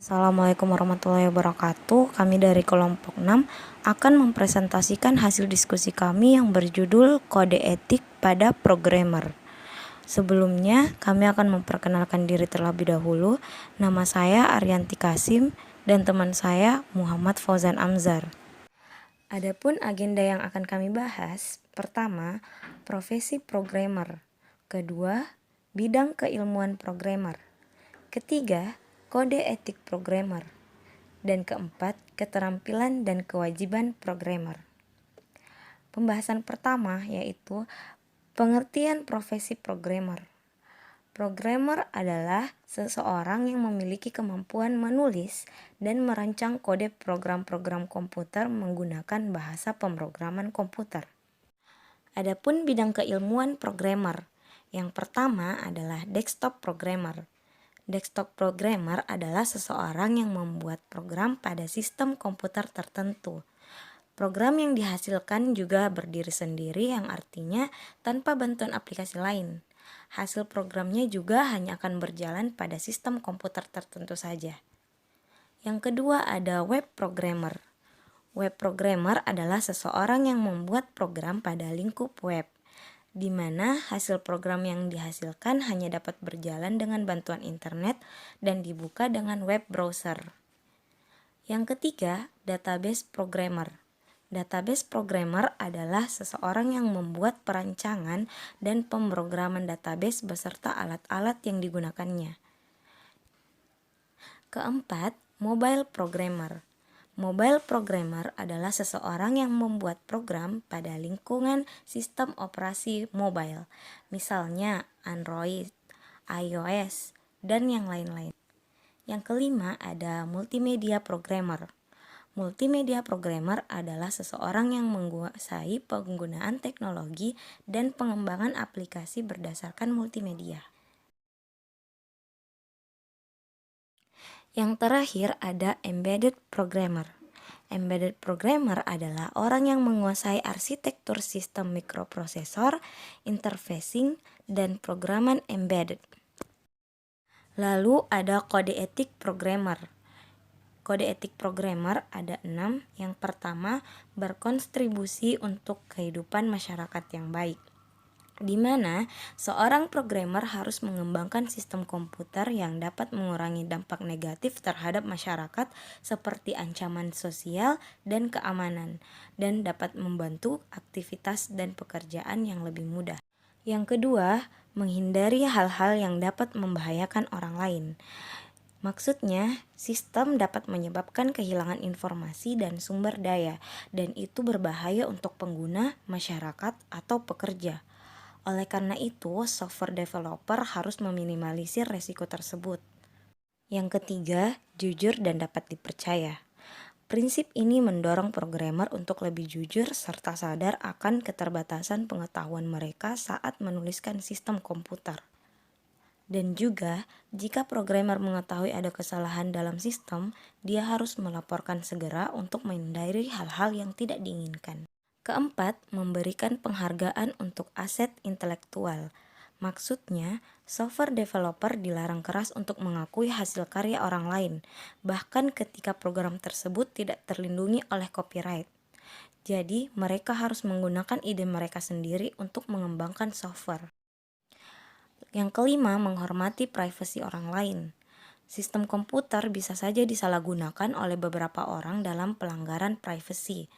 Assalamualaikum warahmatullahi wabarakatuh. Kami dari kelompok 6 akan mempresentasikan hasil diskusi kami yang berjudul Kode Etik pada Programmer. Sebelumnya, kami akan memperkenalkan diri terlebih dahulu. Nama saya Arianti Kasim dan teman saya Muhammad Fauzan Amzar. Adapun agenda yang akan kami bahas, pertama, profesi programmer. Kedua, bidang keilmuan programmer. Ketiga, kode etik programmer. Dan keempat, keterampilan dan kewajiban programmer. Pembahasan pertama yaitu pengertian profesi programmer. Programmer adalah seseorang yang memiliki kemampuan menulis dan merancang kode program-program komputer menggunakan bahasa pemrograman komputer. Adapun bidang keilmuan programmer, yang pertama adalah desktop programmer. Desktop programmer adalah seseorang yang membuat program pada sistem komputer tertentu. Program yang dihasilkan juga berdiri sendiri, yang artinya tanpa bantuan aplikasi lain. Hasil programnya juga hanya akan berjalan pada sistem komputer tertentu saja. Yang kedua ada web programmer. Web programmer adalah seseorang yang membuat program pada lingkup web, di mana hasil program yang dihasilkan hanya dapat berjalan dengan bantuan internet dan dibuka dengan web browser. Yang ketiga, database programmer. Database programmer adalah seseorang yang membuat perancangan dan pemrograman database beserta alat-alat yang digunakannya. Keempat, mobile programmer. Mobile programmer adalah seseorang yang membuat program pada lingkungan sistem operasi mobile, misalnya Android, iOS, dan yang lain-lain. Yang kelima ada multimedia programmer. Multimedia programmer adalah seseorang yang menguasai penggunaan teknologi dan pengembangan aplikasi berdasarkan multimedia. Yang terakhir ada embedded programmer. Embedded programmer adalah orang yang menguasai arsitektur sistem mikroprosesor, interfacing, dan programan embedded. Lalu ada kode etik programmer. Kode etik programmer ada 6. Yang pertama, berkontribusi untuk kehidupan masyarakat yang baik, di mana seorang programmer harus mengembangkan sistem komputer yang dapat mengurangi dampak negatif terhadap masyarakat seperti ancaman sosial dan keamanan, dan dapat membantu aktivitas dan pekerjaan yang lebih mudah. Yang kedua, menghindari hal-hal yang dapat membahayakan orang lain. Maksudnya, sistem dapat menyebabkan kehilangan informasi dan sumber daya, dan itu berbahaya untuk pengguna, masyarakat, atau pekerja. Oleh karena itu, software developer harus meminimalisir resiko tersebut. Yang ketiga, jujur dan dapat dipercaya. Prinsip ini mendorong programmer untuk lebih jujur serta sadar akan keterbatasan pengetahuan mereka saat menuliskan sistem komputer. Dan juga, jika programmer mengetahui ada kesalahan dalam sistem, dia harus melaporkan segera untuk menghindari hal-hal yang tidak diinginkan. Keempat, memberikan penghargaan untuk aset intelektual. Maksudnya, software developer dilarang keras untuk mengakui hasil karya orang lain, bahkan ketika program tersebut tidak terlindungi oleh copyright. Jadi, mereka harus menggunakan ide mereka sendiri untuk mengembangkan software. Yang kelima, menghormati privasi orang lain. Sistem komputer bisa saja disalahgunakan oleh beberapa orang dalam pelanggaran privasi.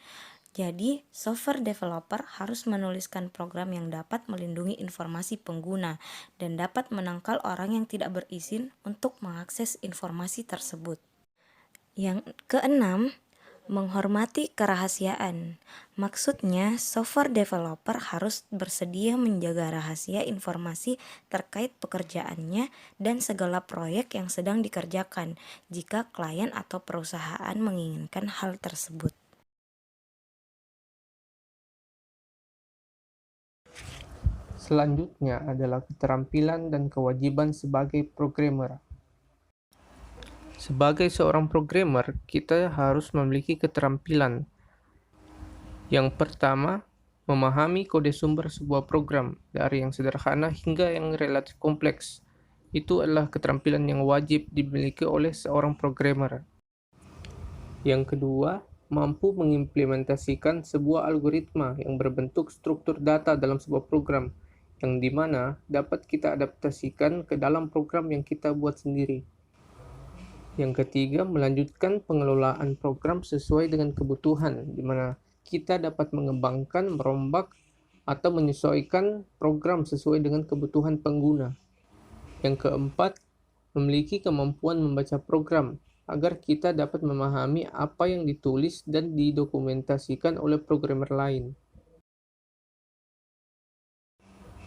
Jadi, software developer harus menuliskan program yang dapat melindungi informasi pengguna dan dapat menangkal orang yang tidak berizin untuk mengakses informasi tersebut. Yang keenam, menghormati kerahasiaan. Maksudnya, software developer harus bersedia menjaga rahasia informasi terkait pekerjaannya dan segala proyek yang sedang dikerjakan jika klien atau perusahaan menginginkan hal tersebut. Selanjutnya adalah keterampilan dan kewajiban sebagai programmer. Sebagai seorang programmer, kita harus memiliki keterampilan. Yang pertama, memahami kode sumber sebuah program, dari yang sederhana hingga yang relatif kompleks. Itu adalah keterampilan yang wajib dimiliki oleh seorang programmer. Yang kedua, mampu mengimplementasikan sebuah algoritma yang berbentuk struktur data dalam sebuah program, yang dimana dapat kita adaptasikan ke dalam program yang kita buat sendiri. Yang ketiga, melanjutkan pengelolaan program sesuai dengan kebutuhan, di mana kita dapat mengembangkan, merombak, atau menyesuaikan program sesuai dengan kebutuhan pengguna. Yang keempat, memiliki kemampuan membaca program, agar kita dapat memahami apa yang ditulis dan didokumentasikan oleh programmer lain.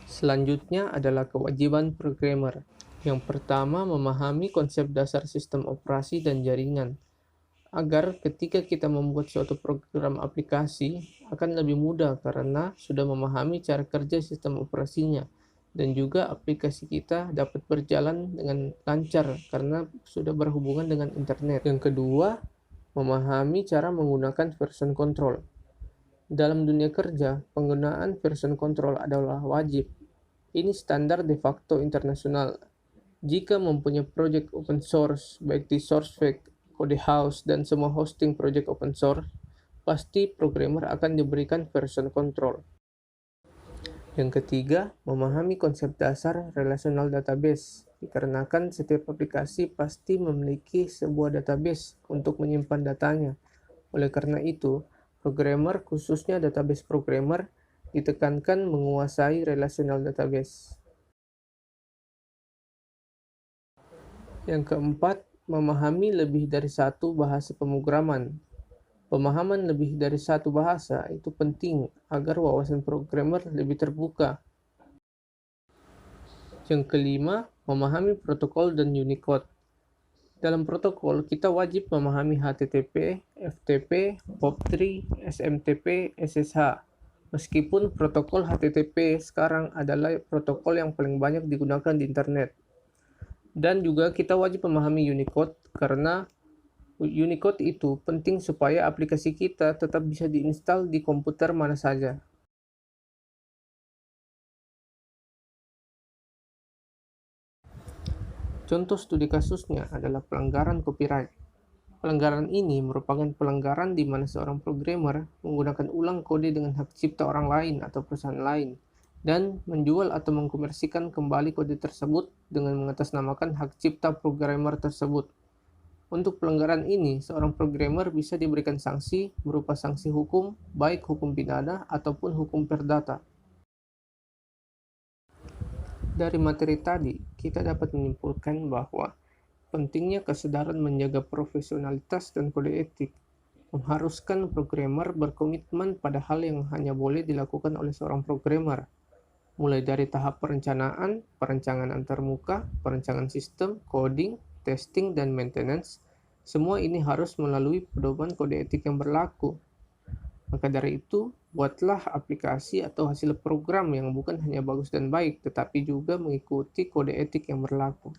Selanjutnya adalah kewajiban programmer. Yang pertama, memahami konsep dasar sistem operasi dan jaringan, agar ketika kita membuat suatu program aplikasi akan lebih mudah karena sudah memahami cara kerja sistem operasinya, dan juga aplikasi kita dapat berjalan dengan lancar karena sudah berhubungan dengan internet. Yang kedua, memahami cara menggunakan version control. Dalam dunia kerja, penggunaan version control adalah wajib. Ini standar de facto internasional. Jika mempunyai project open source, baik di SourceFake, Codehouse, dan semua hosting project open source, pasti programmer akan diberikan version control. Yang ketiga, memahami konsep dasar relational database, dikarenakan setiap aplikasi pasti memiliki sebuah database untuk menyimpan datanya. Oleh karena itu, programmer, khususnya database programmer, ditekankan menguasai relational database. Yang keempat, memahami lebih dari satu bahasa pemrograman. Pemahaman lebih dari satu bahasa itu penting agar wawasan programmer lebih terbuka. Yang kelima, memahami protokol dan Unicode. Dalam protokol, kita wajib memahami HTTP, FTP, POP3, SMTP, SSH. Meskipun protokol HTTP sekarang adalah protokol yang paling banyak digunakan di internet. Dan juga kita wajib memahami Unicode karena Unicode itu penting supaya aplikasi kita tetap bisa diinstal di komputer mana saja. Contoh studi kasusnya adalah pelanggaran copyright. Pelanggaran ini merupakan pelanggaran di mana seorang programmer menggunakan ulang kode dengan hak cipta orang lain atau perusahaan lain, dan menjual atau mengkomersikan kembali kode tersebut dengan mengatasnamakan hak cipta programmer tersebut. Untuk pelanggaran ini, seorang programmer bisa diberikan sanksi berupa sanksi hukum, baik hukum pidana ataupun hukum perdata. Dari materi tadi, kita dapat menyimpulkan bahwa pentingnya kesadaran menjaga profesionalitas dan kode etik mengharuskan programmer berkomitmen pada hal yang hanya boleh dilakukan oleh seorang programmer, mulai dari tahap perencanaan, perencanaan antarmuka, perencanaan sistem, coding, testing, dan maintenance. Semua ini harus melalui pedoman kode etik yang berlaku. Maka dari itu, buatlah aplikasi atau hasil program yang bukan hanya bagus dan baik, tetapi juga mengikuti kode etik yang berlaku.